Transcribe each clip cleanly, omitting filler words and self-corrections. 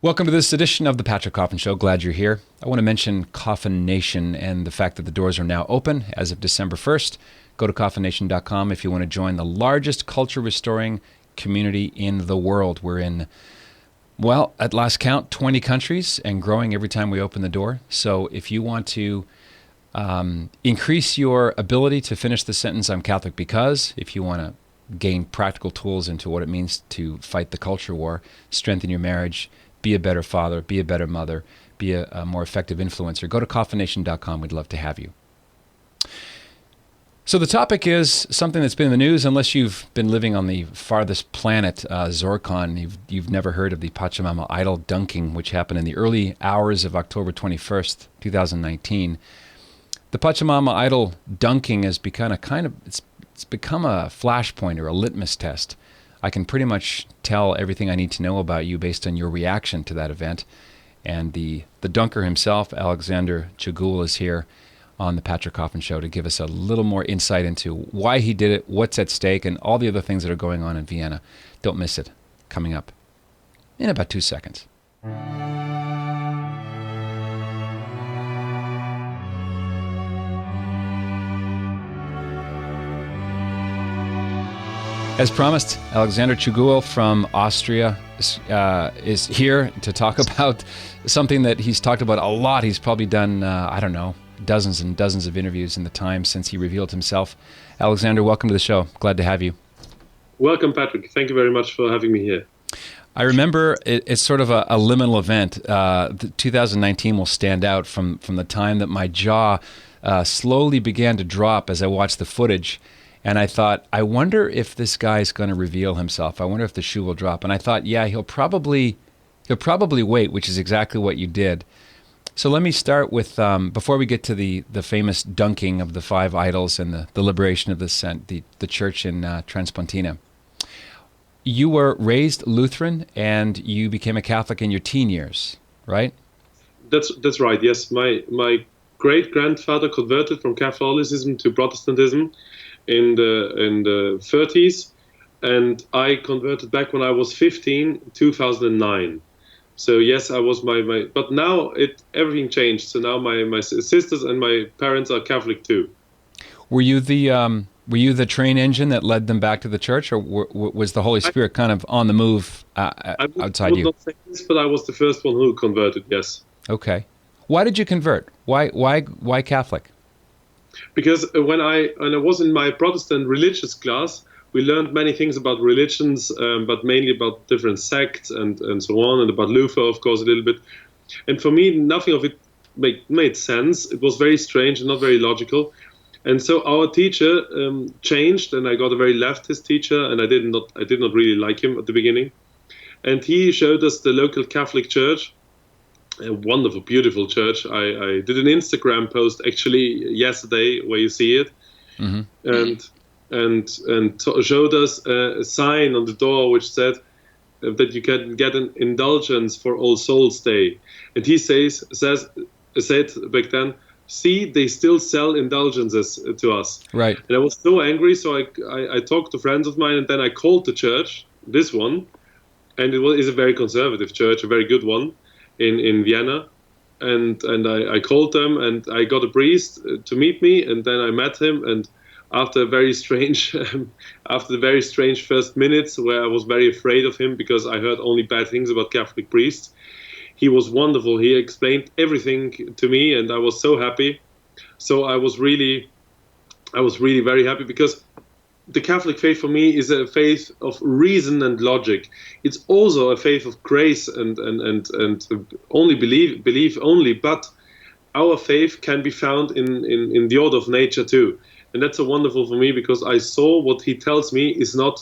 Welcome to this edition of the Patrick Coffin Show. Glad you're here. I want to mention Coffin Nation and the fact that the doors are now open as of December 1st. Go to coffinnation.com if you want to join the largest culture restoring community in the world. We're in, well, at last count, 20 countries and growing every time we open the door. So if you want to increase your ability to finish the sentence, I'm Catholic because, if you want to gain practical tools into what it means to fight the culture war, strengthen your marriage, be a better father, be a better mother, be a more effective influencer, go to coffinnation.com. We'd love to have you. So the topic is something that's been in the news. Unless you've been living on the farthest planet, Zorkon, you've never heard of the Pachamama idol dunking, which happened in the early hours of October 21st, 2019. The Pachamama idol dunking has become it's become a flashpoint or a litmus test. I can pretty much tell everything I need to know about you based on your reaction to that event. And the dunker himself, Alexander Tschugguel, is here on the Patrick Coffin Show to give us a little more insight into why he did it, what's at stake, and all the other things that are going on in Vienna. Don't miss it. Coming up in about 2 seconds. As promised, Alexander Tschugguel from Austria is here to talk about something that he's talked about a lot. He's probably done, dozens and dozens of interviews in the time since he revealed himself. Alexander, welcome to the show. Glad to have you. Welcome, Patrick. Thank you very much for having me here. I remember it's sort of a liminal event. 2019 will stand out from the time that my jaw slowly began to drop as I watched the footage. And I thought, I wonder if this guy's going to reveal himself. I wonder if the shoe will drop. And I thought, yeah, he'll probably wait, which is exactly what you did. So let me start with, before we get to the famous dunking of the 5 idols and the liberation of the church in Traspontina. You were raised Lutheran and you became a Catholic in your teen years, right? That's right, yes. My great-grandfather converted from Catholicism to Protestantism in the 30s, and I converted back when I was 15, 2009. So yes, I was but now everything changed. So now my sisters and my parents are Catholic too. Were you the train engine that led them back to the church, or was the Holy Spirit kind of on the move outside you? I would not say this, but I was the first one who converted. Yes. Okay. Why did you convert? Why Catholic? Because when I was in my Protestant religious class, we learned many things about religions, but mainly about different sects and so on, and about Luther, of course, a little bit. And for me, nothing of it made sense. It was very strange and not very logical. And so our teacher changed, and I got a very leftist teacher, and I did not really like him at the beginning. And he showed us the local Catholic church. A wonderful, beautiful church. I did an Instagram post actually yesterday where you see it, and showed us a sign on the door which said that you can get an indulgence for All Souls Day, and he said back then, see, they still sell indulgences to us. Right. And I was so angry, so I talked to friends of mine, and then I called the church, this one, and is a very conservative church, a very good one. In Vienna, and I called them, and I got a priest to meet me, and then I met him, and after the very strange first minutes where I was very afraid of him because I heard only bad things about Catholic priests, he was wonderful. He explained everything to me, and I was so happy. So I was really very happy, because the Catholic faith for me is a faith of reason and logic. It's also a faith of grace and only believe only, but our faith can be found in the order of nature too. And that's so wonderful for me, because I saw what he tells me is not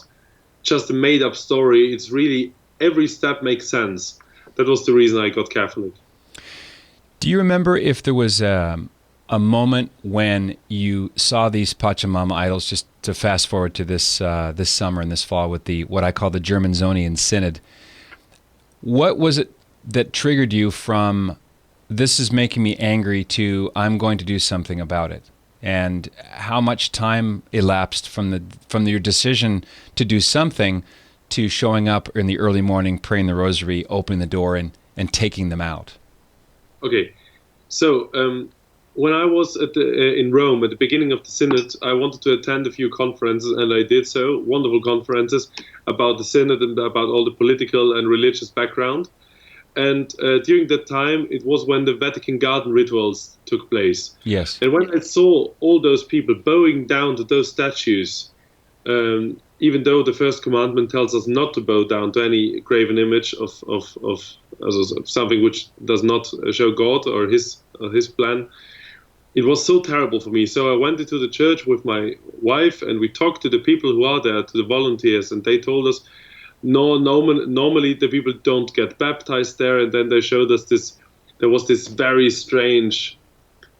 just a made up story. It's really every step makes sense. That was the reason I got Catholic. Do you remember if there was a moment when you saw these Pachamama idols, just to fast forward to this summer and this fall with what I call the German Zonian Synod? What was it that triggered you from this is making me angry to I'm going to do something about it? And how much time elapsed from your decision to do something to showing up in the early morning, praying the rosary, opening the door, and and taking them out. Okay, so when I was in Rome at the beginning of the Synod, I wanted to attend a few conferences, and I did so, wonderful conferences about the Synod and about all the political and religious background. And during that time, it was when the Vatican garden rituals took place. Yes. And when I saw all those people bowing down to those statues, even though the first commandment tells us not to bow down to any graven image of something which does not show God or his plan, it was so terrible for me. So I went into the church with my wife, and we talked to the people who are there, to the volunteers, and they told us, no, normally the people don't get baptized there. And then they showed us there was this very strange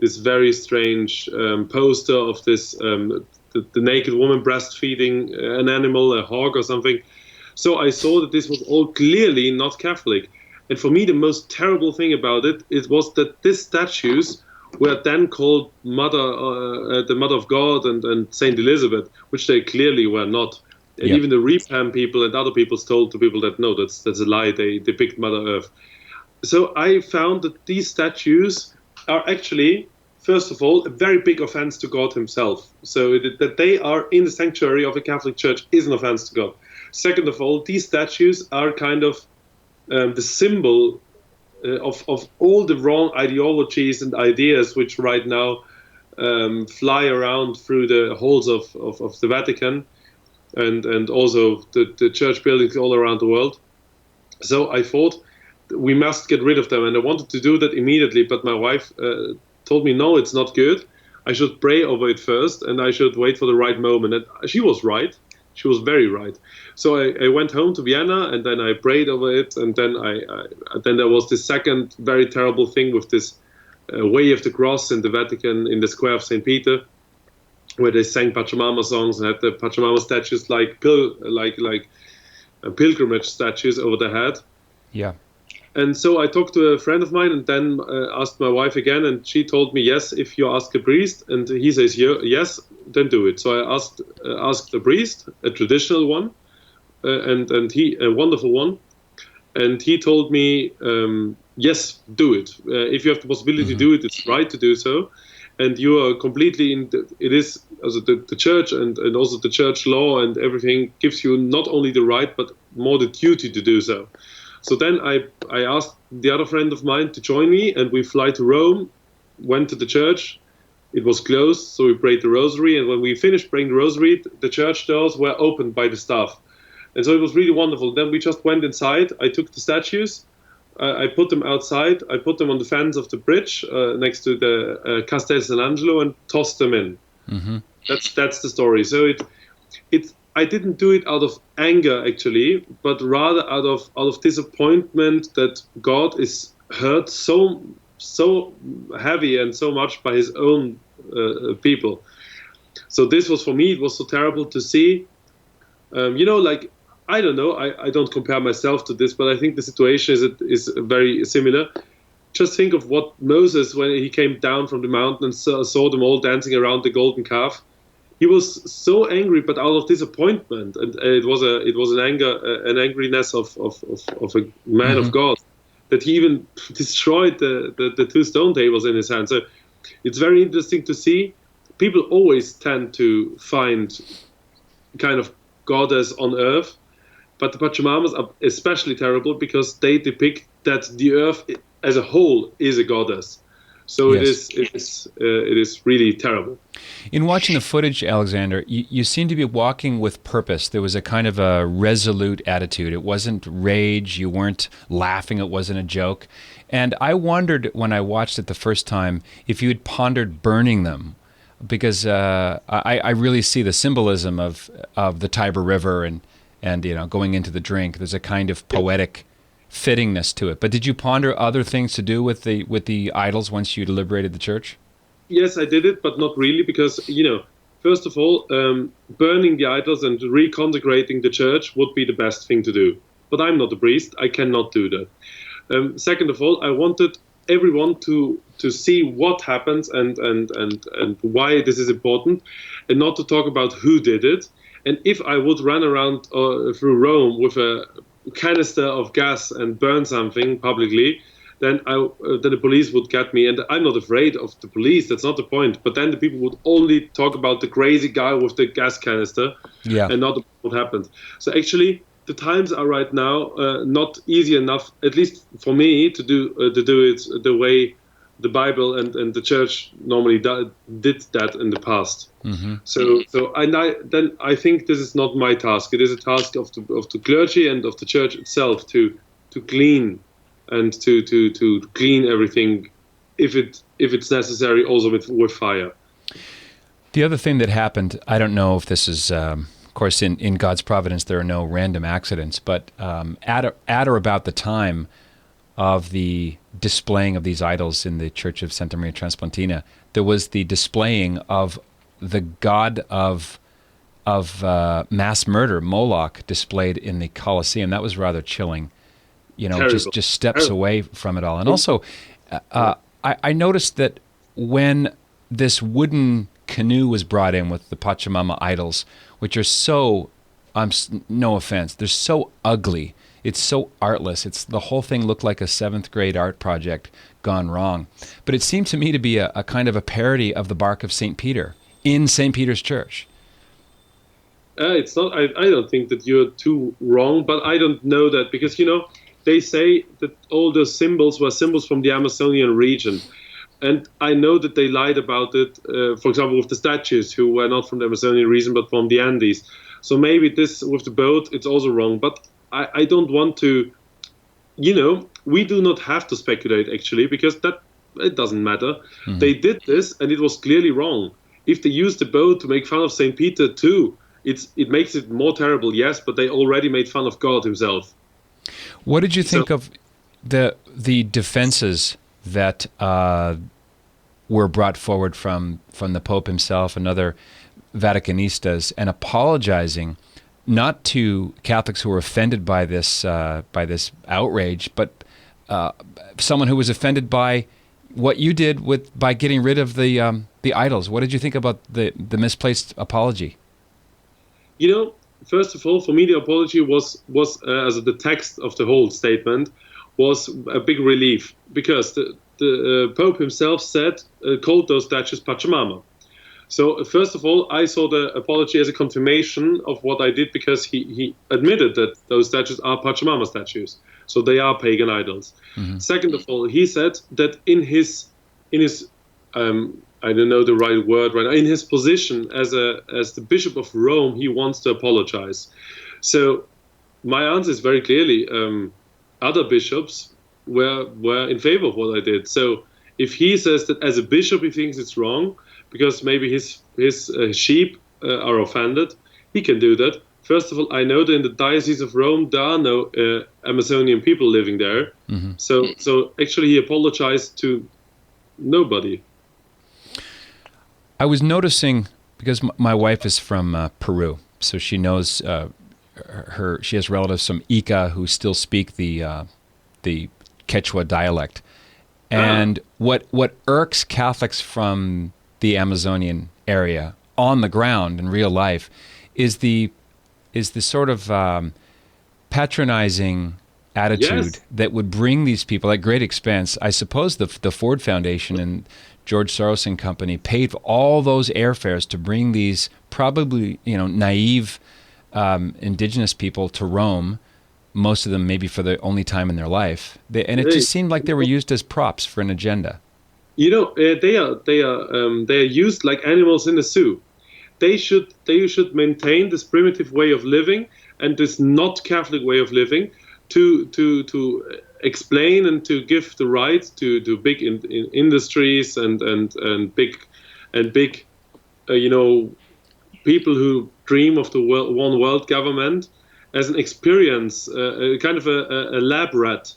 poster of this the naked woman breastfeeding an animal, a hog or something. So I saw that this was all clearly not Catholic. And for me, the most terrible thing about it was that these statues were then called the Mother of God and Saint Elizabeth, which they clearly were not. And even the Repam people and other people told to people that no, that's a lie. They depict Mother Earth. So I found that these statues are actually, first of all, a very big offense to God himself. So that they are in the sanctuary of a Catholic Church is an offense to God. Second of all, these statues are kind of the symbol of all the wrong ideologies and ideas which right now fly around through the halls of the Vatican and also the church buildings all around the world. So I thought we must get rid of them, and I wanted to do that immediately, but my wife told me, no, it's not good. I should pray over it first, and I should wait for the right moment. And she was right. She was very right. So I went home to Vienna, and then I prayed over it, and then then there was this second very terrible thing with this Way of the Cross in the Vatican, in the square of St. Peter, where they sang Pachamama songs and had the Pachamama statues like pilgrimage statues over the head. Yeah. And so I talked to a friend of mine, and then asked my wife again, and she told me, yes, if you ask a priest, and he says yes, then do it. So I asked a priest, a traditional one, and he a wonderful one, and he told me, yes, do it. If you have the possibility to do it, it's right to do so, and you are completely it is also the church and also the church law and everything gives you not only the right but more the duty to do so. So then I asked the other friend of mine to join me, and we fly to Rome, went to the church. It was closed, so we prayed the rosary, and when we finished praying the rosary, the church doors were opened by the staff. And so it was really wonderful. Then we just went inside. I took the statues, I put them outside, I put them on the fence of the bridge next to the Castel Sant'Angelo and tossed them in. Mm-hmm. That's the story. So I didn't do it out of anger, actually, but rather out of disappointment that God is hurt so heavy and so much by his own people. So this was, for me, it was so terrible to see. I don't know, I don't compare myself to this, but I think the situation is very similar. Just think of what Moses, when he came down from the mountain and saw them all dancing around the golden calf. He was so angry, but out of disappointment, and it was an angriness of a man of God, that he even destroyed the two stone tables in his hand. So it's very interesting to see. People always tend to find kind of goddess on earth, but the Pachamamas are especially terrible because they depict that the earth as a whole is a goddess. So yes. It is really terrible. In watching the footage, Alexander, you seem to be walking with purpose. There was a kind of a resolute attitude. It wasn't rage. You weren't laughing. It wasn't a joke. And I wondered when I watched it the first time if you had pondered burning them, because I really see the symbolism of the Tiber River and going into the drink. There's a kind of poetic fittingness to it. But did you ponder other things to do with the idols once you liberated the church? Yes, I did it, but not really, because first of all, burning the idols and reconsecrating the church would be the best thing to do. But I'm not a priest; I cannot do that. Second of all, I wanted everyone to see what happens and why this is important, and not to talk about who did it. And if I would run around through Rome with a canister of gas and burn something publicly, then the police would get me. And I'm not afraid of the police. That's not the point. But then the people would only talk about the crazy guy with the gas canister, and not about what happened. So actually, the times are right now not easy enough, at least for me, to do it the way the Bible and the Church normally did that in the past. Mm-hmm. So I think this is not my task. It is a task of the clergy and of the Church itself to clean and to clean everything, if it's necessary, also with fire. The other thing that happened, I don't know if this is, of course, in God's providence, there are no random accidents, but at or about the time of the displaying of these idols in the Church of Santa Maria of Traspontina, there was the displaying of the god of mass murder, Moloch, displayed in the Colosseum. That was rather chilling, just steps away from it all. And also, I noticed that when this wooden canoe was brought in with the Pachamama idols, which are so, no offense, they're so ugly. It's so artless. The whole thing looked like a 7th grade art project gone wrong. But it seemed to me to be a kind of a parody of the bark of St. Peter in St. Peter's Church. It's not. I don't think that you're too wrong, but I don't know that because they say that all those symbols were symbols from the Amazonian region, and I know that they lied about it. For example, with the statues, who were not from the Amazonian region but from the Andes. So maybe this with the boat, it's also wrong. But I don't want to. We do not have to speculate actually, because it doesn't matter. Mm-hmm. They did this, and it was clearly wrong. If they used the boat to make fun of St. Peter too, it makes it more terrible, yes, but they already made fun of God himself. What did you think of the defenses that were brought forward from the Pope himself and other Vaticanistas, and apologizing not to Catholics who were offended by this outrage, but someone who was offended by what you did by getting rid of the idols? What did you think about the misplaced apology? First of all, for me, the apology was as the text of the whole statement was a big relief, because the Pope himself called those statues Pachamama. So first of all, I saw the apology as a confirmation of what I did, because he admitted that those statues are Pachamama statues, so they are pagan idols. Mm-hmm. Second of all, he said that in his I don't know the right word right now, in his position as the Bishop of Rome, he wants to apologize. So my answer is very clearly, other bishops were in favor of what I did. So if he says that as a bishop he thinks it's wrong because maybe his sheep are offended, he can do that. First of all, I know that in the Diocese of Rome there are no Amazonian people living there. Mm-hmm. So actually he apologized to nobody. I was noticing, because my wife is from Peru, so she knows she has relatives from Ica who still speak the Quechua dialect, and what irks Catholics from the Amazonian area on the ground in real life is the sort of patronizing attitude that would bring these people at great expense. I suppose the Ford Foundation and George Soros and company paid for all those airfares to bring these probably naive indigenous people to Rome, most of them maybe for the only time in their life. And it just seemed like they were used as props for an agenda. They are used like animals in a zoo. They should maintain this primitive way of living and this not Catholic way of living to explain and to give the right to big industries and big people who dream of the one world government as an experience, kind of a lab rat.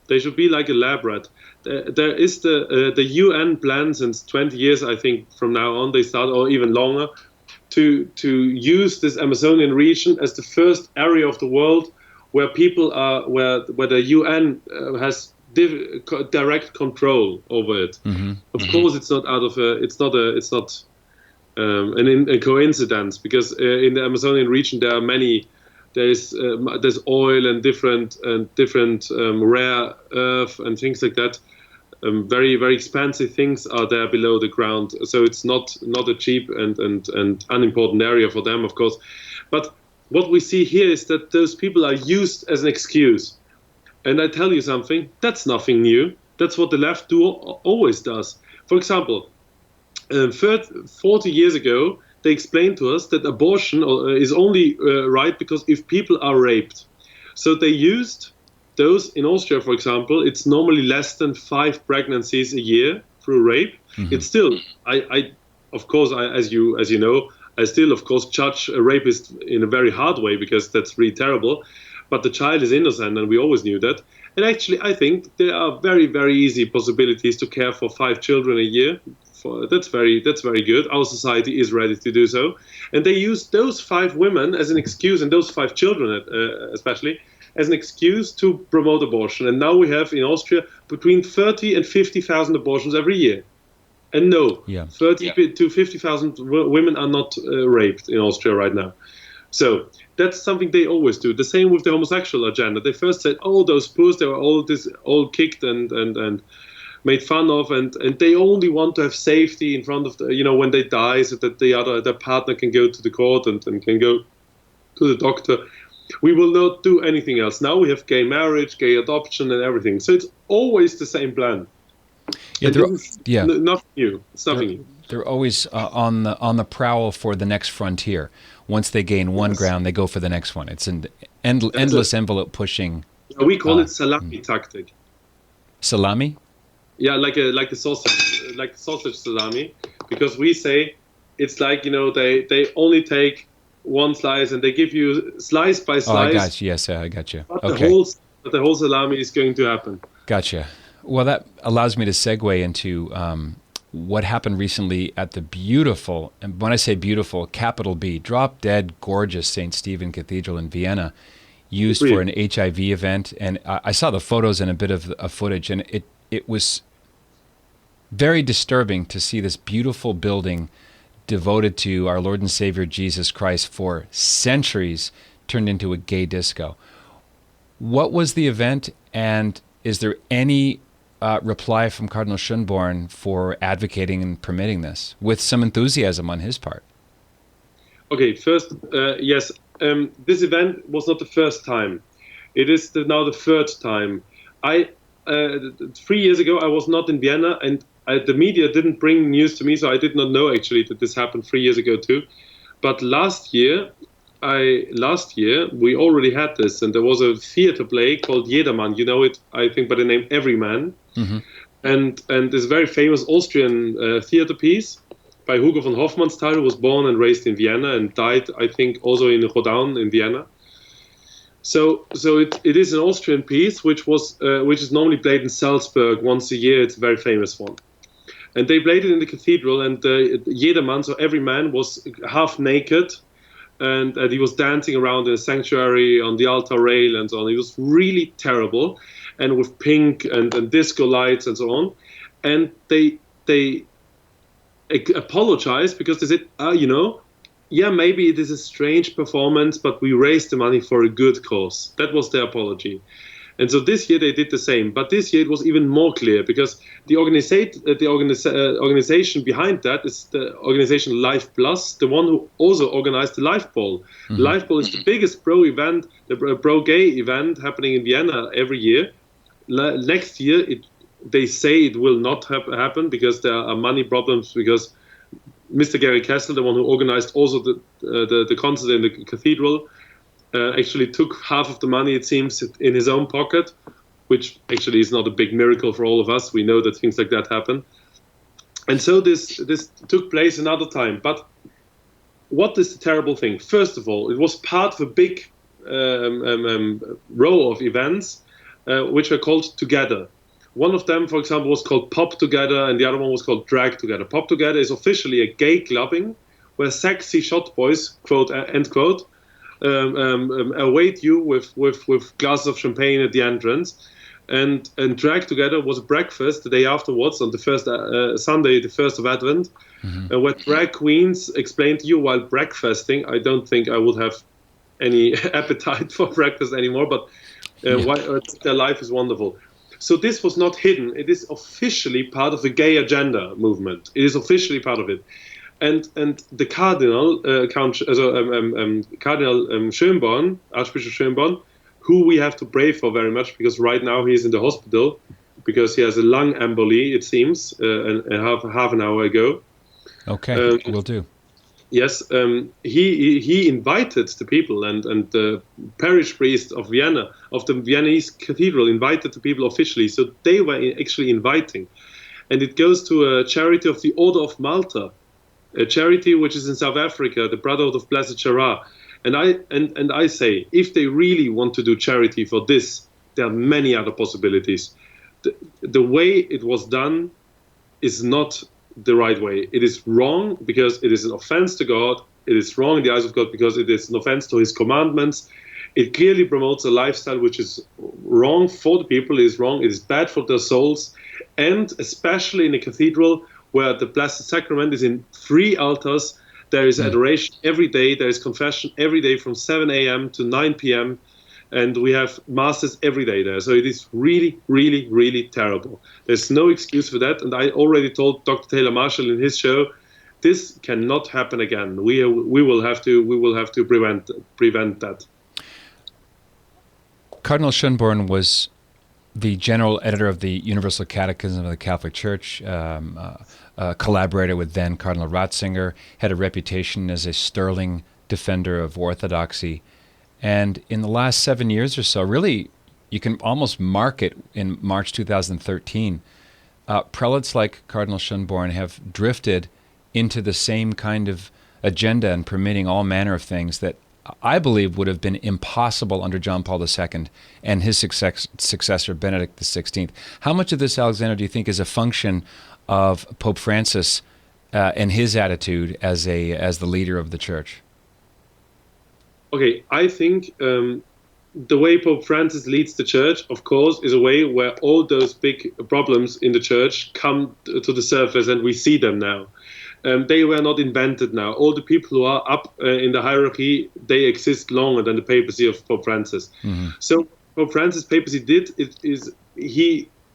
They should be like a lab rat. There is the UN plan since 20 years, I think, from now on they start, or even longer, to use this Amazonian region as the first area of the world where people are, where the UN has direct control over it. Mm-hmm. Of course, it's not a coincidence, because in the Amazonian region there there's oil and different rare earth and things like that. Very, very expensive things are there below the ground. So it's not a cheap and unimportant area for them, of course. But what we see here is that those people are used as an excuse. And I tell you something, that's nothing new. That's what the left always does. For example, 40 years ago, they explained to us that abortion is only right because if people are raped. So they used those in Austria, for example. It's normally less than 5 pregnancies a year through rape. Mm-hmm. It's still, of course, as you know, I still, of course, judge a rapist in a very hard way because that's really terrible. But the child is innocent, and we always knew that. And actually, I think there are very, very easy possibilities to care for 5 children a year. That's very good. Our society is ready to do so. And they use those 5 women as an excuse, and those 5 children especially, as an excuse to promote abortion. And now we have in Austria between 30 and 50,000 abortions every year. And no, 30 to 50,000 women are not raped in Austria right now. So that's something they always do. The same with the homosexual agenda. They first said, oh, those poors, they were all kicked and made fun of, and they only want to have safety in front of when they die, so that their partner can go to the court and can go to the doctor. We will not do anything else. Now we have gay marriage, gay adoption, and everything. So it's always the same plan. Yeah, nothing new. It's nothing new. They're always on the prowl for the next frontier. Once they gain one ground, they go for the next one. It's an endless envelope pushing. We call it salami tactic. Salami? Yeah, like the sausage salami, because we say it's like they only take one slice and they give you slice by slice. Oh, I got you. Yes, I got you. But okay. The whole salami is going to happen. Gotcha. Well, that allows me to segue into what happened recently at the beautiful, and when I say beautiful, capital B, drop-dead, gorgeous St. Stephen Cathedral in Vienna, used for an HIV event. And I saw the photos and a bit of footage, and it was very disturbing to see this beautiful building devoted to our Lord and Savior Jesus Christ for centuries turned into a gay disco. What was the event, and is there any reply from Cardinal Schönborn for advocating and permitting this, with some enthusiasm on his part? Okay, first, yes, this event was not the first time. It is now the 3rd time. 3 years ago, I was not in Vienna, and the media didn't bring news to me, so I did not know actually that this happened 3 years ago too. But last year we already had this, and there was a theater play called Jedermann. You know it, I think, by the name Everyman. Mm-hmm. And this very famous Austrian theater piece by Hugo von Hofmannsthal, who was born and raised in Vienna and died, I think, also in Rodaun in Vienna. So it is an Austrian piece which is normally played in Salzburg once a year. It's a very famous one. And they played it in the cathedral, and Jedermann, so every man, was half naked, and he was dancing around in a sanctuary on the altar rail and so on. It was really terrible, and with pink and disco lights and so on. And they apologized because they said, maybe it is a strange performance, but we raised the money for a good cause. That was their apology. And so this year they did the same. But this year it was even more clear, because the organization behind that is the organization Life Plus, the one who also organized the Life Ball. Mm-hmm. The Life Ball is the biggest pro-gay event happening in Vienna every year. Next year, they say it will not happen because there are money problems, because Mr. Gary Kessel, the one who organized also the concert in the cathedral, actually took half of the money, it seems, in his own pocket, which actually is not a big miracle for all of us. We know that things like that happen. And so this took place another time. But what is the terrible thing? First of all, it was part of a big row of events which were called Together. One of them, for example, was called Pop Together, and the other one was called Drag Together. Pop Together is officially a gay clubbing where sexy shot boys, quote, end quote, await you with glasses of champagne at the entrance. And Drag Together was a breakfast the day afterwards on the first Sunday, the 1st of Advent, where drag queens explained to you while breakfasting. I don't think I would have any appetite for breakfast anymore, but their life is wonderful. So this was not hidden. It is officially part of the gay agenda movement. It is officially part of it. And the Cardinal, Cardinal Schönborn, Archbishop Schönborn, who we have to pray for very much, because right now he is in the hospital because he has a lung emboly, it seems, half an hour ago. Okay, will do. Yes, he invited the people, and the parish priest of Vienna, of the Viennese cathedral, invited the people officially. So they were actually inviting. And it goes to a charity of the Order of Malta, a charity which is in South Africa, the Brotherhood of Blessed Sarah. And I say, if they really want to do charity for this, there are many other possibilities. The way it was done is not the right way. It is wrong because it is an offense to God. It is wrong in the eyes of God because it is an offense to his commandments. It clearly promotes a lifestyle which is wrong for the people. It is wrong. It is bad for their souls. And especially in a cathedral where the Blessed Sacrament is in 3 altars, there is adoration every day. There is confession every day from 7 a.m. to 9 p.m. And we have masses every day there. So it is really, really, really terrible. There's no excuse for that. And I already told Dr. Taylor Marshall in his show, this cannot happen again. We will have to prevent that. Cardinal Schönborn was the general editor of the Universal Catechism of the Catholic Church, collaborator with then Cardinal Ratzinger, had a reputation as a sterling defender of orthodoxy. And in the last 7 years or so, really, you can almost mark it in March 2013, prelates like Cardinal Schönborn have drifted into the same kind of agenda and permitting all manner of things that I believe would have been impossible under John Paul II and his successor, Benedict XVI. How much of this, Alexander, do you think is a function of Pope Francis and his attitude as the leader of the Church? Okay, I think the way Pope Francis leads the Church, of course, is a way where all those big problems in the Church come to the surface, and we see them now. They were not invented now. All the people who are up in the hierarchy, they exist longer than the papacy of Pope Francis. Mm-hmm. So Pope Francis' papacy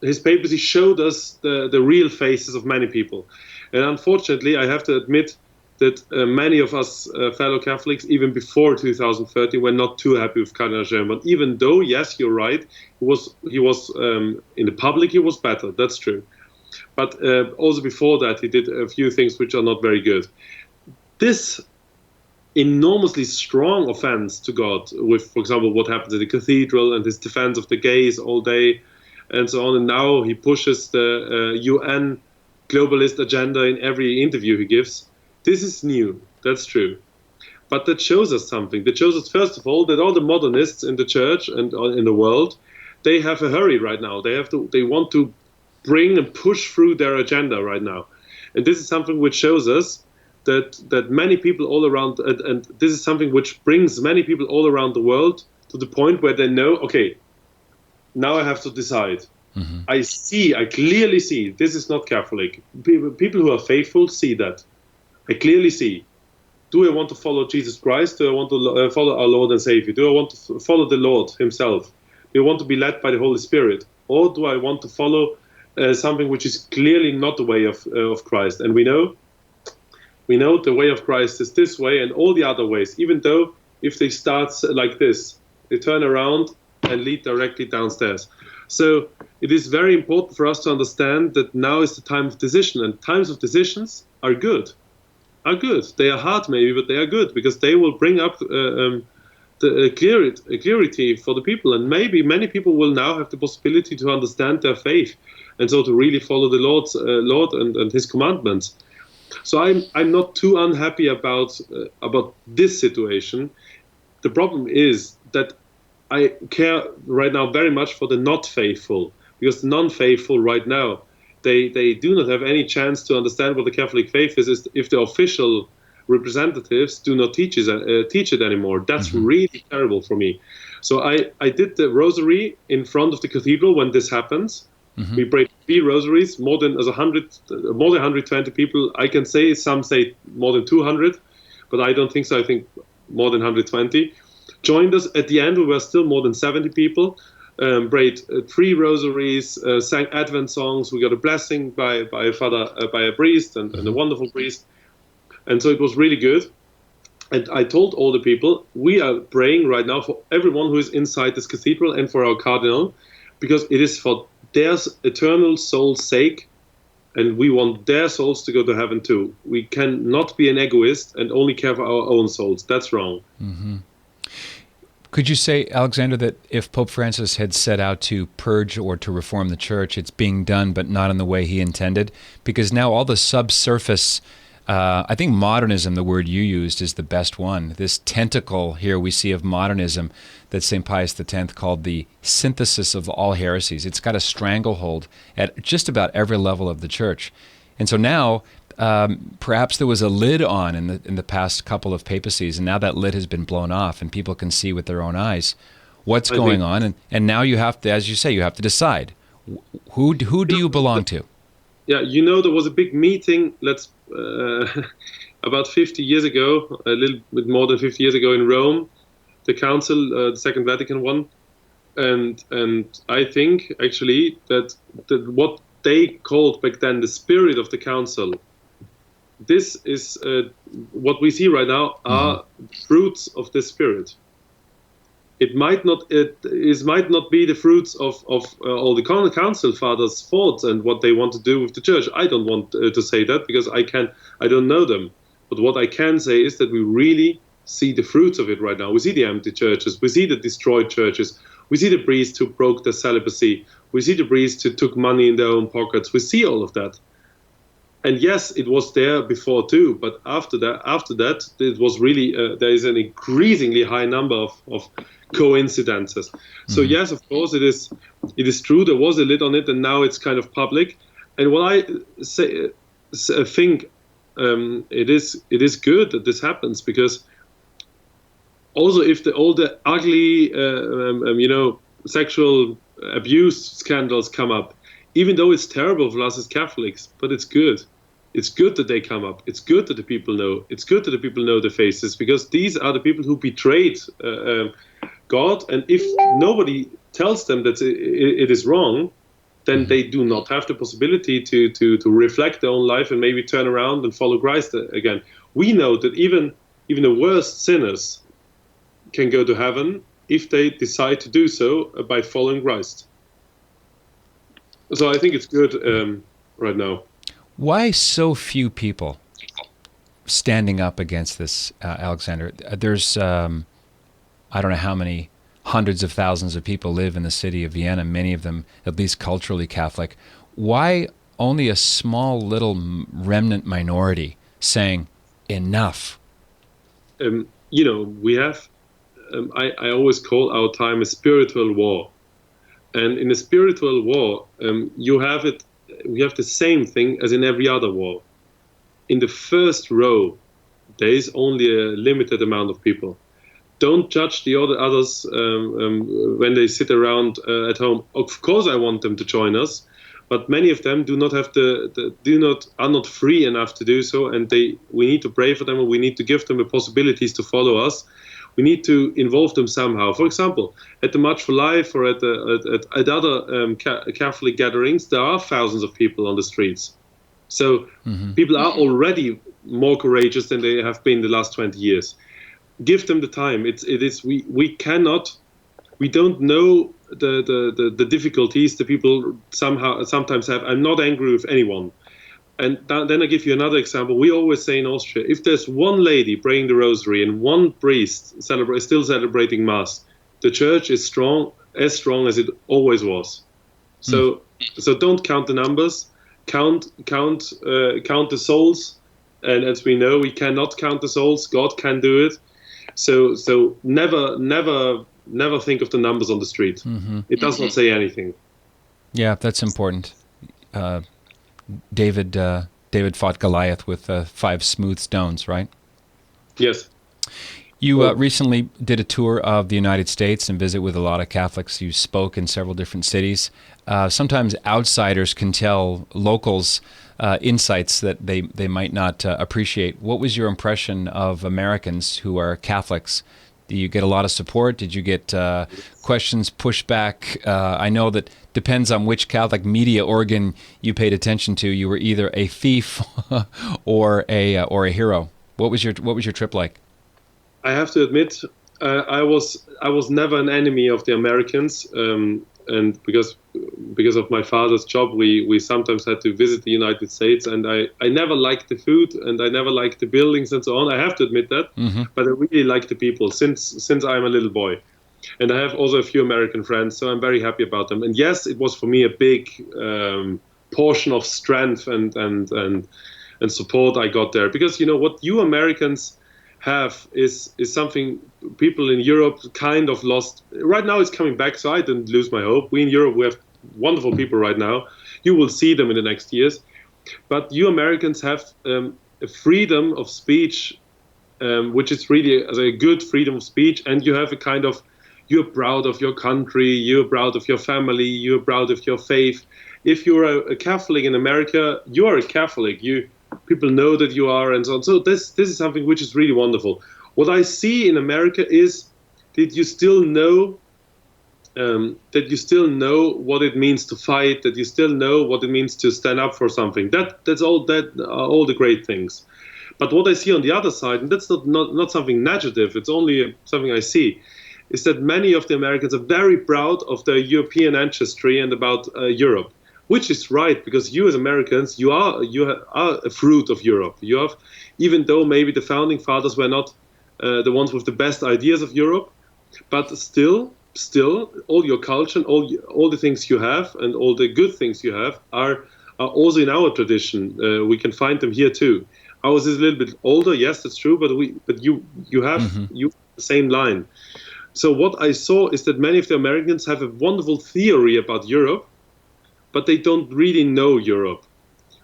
his papacy showed us the real faces of many people. And unfortunately, I have to admit that many of us fellow Catholics, even before 2013, were not too happy with Cardinal Schönborn. Even though, yes, you're right, he was in the public, he was better. That's true. But also before that, he did a few things which are not very good. This enormously strong offense to God, with, for example, what happened at the cathedral and his defense of the gays all day, and so on. And now he pushes the UN globalist agenda in every interview he gives. This is new, that's true. But that shows us something. That shows us, first of all, that all the modernists in the church and in the world, they have a hurry right now. They want to bring and push through their agenda right now. And this is something which shows us that many people all around, and this is something which brings many people all around the world to the point where they know, okay, now I have to decide. Mm-hmm. I clearly see, this is not Catholic. People who are faithful see that. I clearly see, do I want to follow Jesus Christ? Do I want to follow our Lord and Savior? Do I want to follow the Lord himself? Do I want to be led by the Holy Spirit? Or do I want to follow something which is clearly not the way of Christ? And we know the way of Christ is this way and all the other ways, even though if they start like this, they turn around and lead directly downstairs. So it is very important for us to understand that now is the time of decision, and times of decisions are good. They are hard maybe, but they are good because they will bring up the clarity for the people, and maybe many people will now have the possibility to understand their faith, and so to really follow the Lord and His commandments. So I'm not too unhappy about this situation. The problem is that I care right now very much for the not faithful, because the non-faithful right now, they do not have any chance to understand what the Catholic faith is if the official representatives do not teach it anymore. That's mm-hmm. really terrible for me. So I did the rosary in front of the cathedral when this happens. Mm-hmm. We prayed 3 rosaries, more than 120 people. I can say, some say more than 200, but I don't think so. I think more than 120. joined us. At the end, we were still more than 70 people. Prayed 3 rosaries, sang Advent songs. We got a blessing by a father, by a priest, and a wonderful priest. And so it was really good. And I told all the people, we are praying right now for everyone who is inside this cathedral and for our cardinal, because it is for their eternal soul's sake, and we want their souls to go to heaven too. We cannot be an egoist and only care for our own souls. That's wrong. Mm-hmm. Could you say, Alexander, that if Pope Francis had set out to purge or to reform the church, it's being done, but not in the way he intended? Because now all the subsurface, I think modernism, the word you used, is the best one. This tentacle here we see of modernism that St. Pius X called the synthesis of all heresies. It's got a stranglehold at just about every level of the church. And so now, perhaps there was a lid on in the past couple of papacies, and now that lid has been blown off, and people can see with their own eyes what's going on. And now you have to, as you say, you have to decide who do you belong to. Yeah, there was a big meeting. About 50 years ago, a little bit more than 50 years ago in Rome, the Council, the Second Vatican one, and I think actually that what they called back then the spirit of the Council. This is what we see right now are fruits of the spirit. It might not be the fruits of all the council fathers' thoughts and what they want to do with the church. I don't want to say that because I don't know them. But what I can say is that we really see the fruits of it right now. We see the empty churches. We see the destroyed churches. We see the priests who broke their celibacy. We see the priests who took money in their own pockets. We see all of that. And yes, it was there before too, but after that, it was really there is an increasingly high number of coincidences. So yes, of course, it is true. There was a lid on it, and now it's kind of public. And what I think it is good that this happens, because also if all the ugly sexual abuse scandals come up, even though it's terrible for us as Catholics, but it's good. It's good that they come up. It's good that the people know. It's good that the people know the faces, because these are the people who betrayed God. And if nobody tells them that it is wrong, then they do not have the possibility to reflect their own life and maybe turn around and follow Christ again. We know that even the worst sinners can go to heaven if they decide to do so by following Christ. So I think it's good right now. Why so few people standing up against this, Alexander? There's, I don't know how many hundreds of thousands of people live in the city of Vienna, many of them at least culturally Catholic. Why only a small little remnant minority saying enough? We have, I always call our time a spiritual war. And in a spiritual war, we have the same thing as in every other war. In the first row, there is only a limited amount of people. Don't judge the others when they sit around at home. Of course, I want them to join us, but many of them do not have are not free enough to do so, and we need to pray for them, and we need to give them the possibilities to follow us. We need to involve them somehow. For example, at the March for Life or at other Catholic gatherings, there are thousands of people on the streets. So people are already more courageous than they have been the last 20 years. Give them the time. We don't know the difficulties the people sometimes have. I'm not angry with anyone. And then I give you another example. We always say in Austria, if there's one lady praying the rosary and one priest still celebrating Mass, the church is as strong as it always was. So don't count the numbers, count the souls. And as we know, we cannot count the souls. God can do it. So never think of the numbers on the street. It does not say anything. Yeah, that's important. David fought Goliath with 5 smooth stones, right? Yes. You recently did a tour of the United States and visit with a lot of Catholics. You spoke in several different cities. Sometimes outsiders can tell locals insights that they might not appreciate. What was your impression of Americans who are Catholics Do you get a lot of support? Did you get questions, pushback? I know that depends on which Catholic media organ you paid attention to. You were either a thief or a hero. What was your trip like? I have to admit, I was never an enemy of the Americans, and because of my father's job, we sometimes had to visit the United States, and I never liked the food, and I never liked the buildings and so on. I have to admit that, but I really like the people since I'm a little boy, and I have also a few American friends, so I'm very happy about them. And yes, it was for me a big portion of strength and support I got there, because you know what you Americans have is something people in Europe kind of lost. Right now it's coming back, so I didn't lose my hope. We in Europe, we have wonderful people right now. You will see them in the next years. But you Americans have a freedom of speech, which is really a good freedom of speech, and you have a kind of, you're proud of your country, you're proud of your family, you're proud of your faith. If you're a Catholic in America, you are a Catholic. People know that you are, and so on. So this is something which is really wonderful. What I see in America is that you still know what it means to fight, that you still know what it means to stand up for something. That's all the great things. But what I see on the other side, and that's not something negative, it's only something I see, is that many of the Americans are very proud of their European ancestry and about Europe. Which is right, because you as Americans, you are a fruit of Europe. You have, even though maybe the founding fathers were not the ones with the best ideas of Europe, but still, all your culture and all the things you have and all the good things you have are also in our tradition. We can find them here too. Ours is a little bit older, yes, that's true, but you have the same line. So what I saw is that many of the Americans have a wonderful theory about Europe, but they don't really know Europe.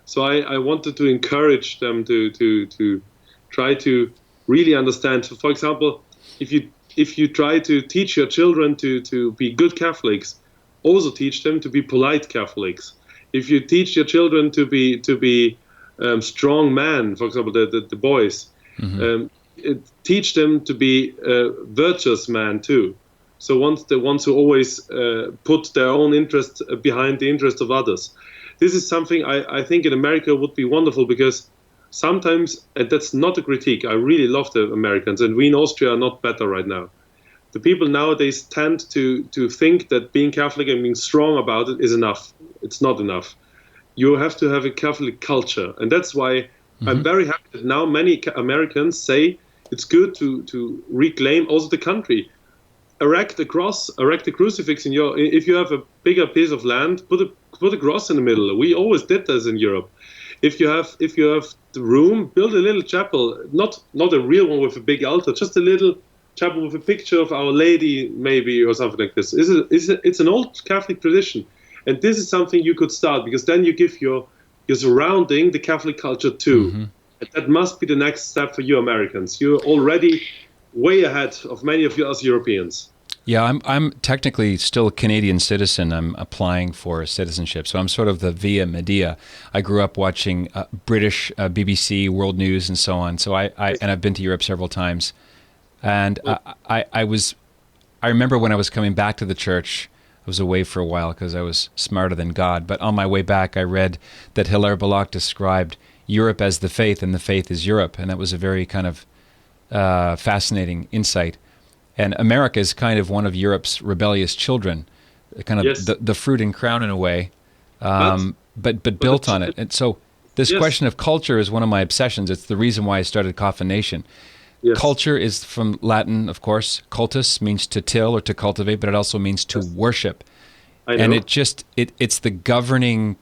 So I wanted to encourage them to try to really understand. So for example, if you try to teach your children to be good Catholics, also teach them to be polite Catholics. If you teach your children to be strong men, for example, the boys, teach them to be virtuous men too. So the ones who always put their own interest behind the interest of others. This is something I think in America would be wonderful, because sometimes, and that's not a critique, I really love the Americans, and we in Austria are not better right now. The people nowadays tend to think that being Catholic and being strong about it is enough. It's not enough. You have to have a Catholic culture, and that's why I'm very happy that now many Americans say it's good to reclaim also the country. Erect a cross, erect a crucifix in if you have a bigger piece of land, put a cross in the middle. We always did this in Europe. If you have the room, build a little chapel, not a real one with a big altar, just a little chapel with a picture of Our Lady, maybe, or something like this. It's an old Catholic tradition, and this is something you could start, because then you give your surrounding the Catholic culture too. And that must be the next step for you Americans. You're already way ahead of many of us Europeans. Yeah, I'm technically still a Canadian citizen. I'm applying for citizenship, so I'm sort of the via media. I grew up watching British BBC, World News, and so on. So I've been to Europe several times, and I remember when I was coming back to the church. I was away for a while because I was smarter than God. But on my way back, I read that Hilaire Belloc described Europe as the faith, and the faith is Europe, and that was a very kind of fascinating insight. And America is kind of one of Europe's rebellious children, kind of the fruit and crown in a way, but built on it. And so this question of culture is one of my obsessions. It's the reason why I started Coffin Nation. Yes. Culture is from Latin, of course. Cultus means to till or to cultivate, but it also means to worship. I know. And it's the governing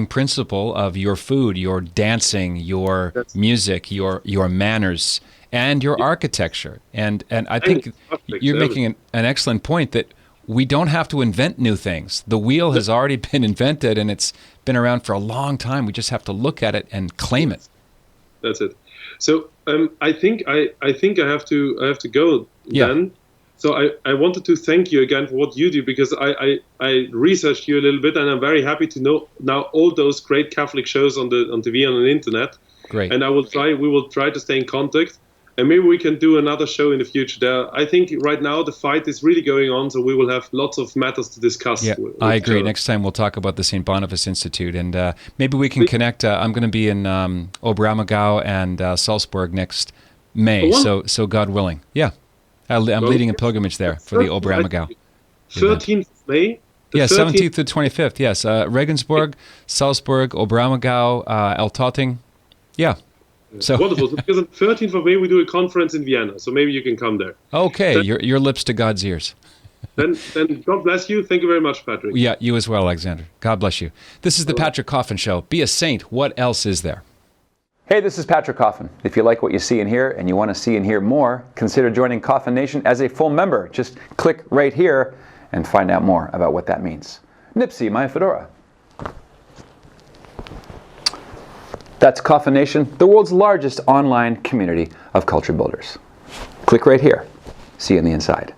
principle of your food, your dancing, your music, your manners, and your architecture. And I think you're making an excellent point that we don't have to invent new things. The wheel has already been invented, and it's been around for a long time. We just have to look at it and claim it. That's it. So I think I have to go then. So I wanted to thank you again for what you do, because I researched you a little bit, and I'm very happy to know now all those great Catholic shows on the TV and on the internet. Great. And we will try to stay in contact. And maybe we can do another show in the future there. I think right now the fight is really going on, so we will have lots of matters to discuss. Yeah, I agree. Next time we'll talk about the St. Boniface Institute, and maybe we can connect. I'm going to be in Oberammergau and Salzburg next May, so God willing. Yeah, I'm leading a pilgrimage there for the Oberammergau. 13th of May? Yeah, 17th to 25th, yes. Regensburg, Salzburg, Oberammergau, Eltotting. Yeah. So wonderful. Because on the 13th of May we do a conference in Vienna, so maybe you can come there. Okay, then, your lips to God's ears. then God bless you. Thank you very much, Patrick. Yeah, you as well, Alexander. God bless you. This is the Patrick Coffin Show. Be a saint. What else is there? Hey, this is Patrick Coffin. If you like what you see and hear, and you want to see and hear more, consider joining Coffin Nation as a full member. Just click right here and find out more about what that means. Nipsey, my fedora. That's Coffin Nation, the world's largest online community of culture builders. Click right here. See you on the inside.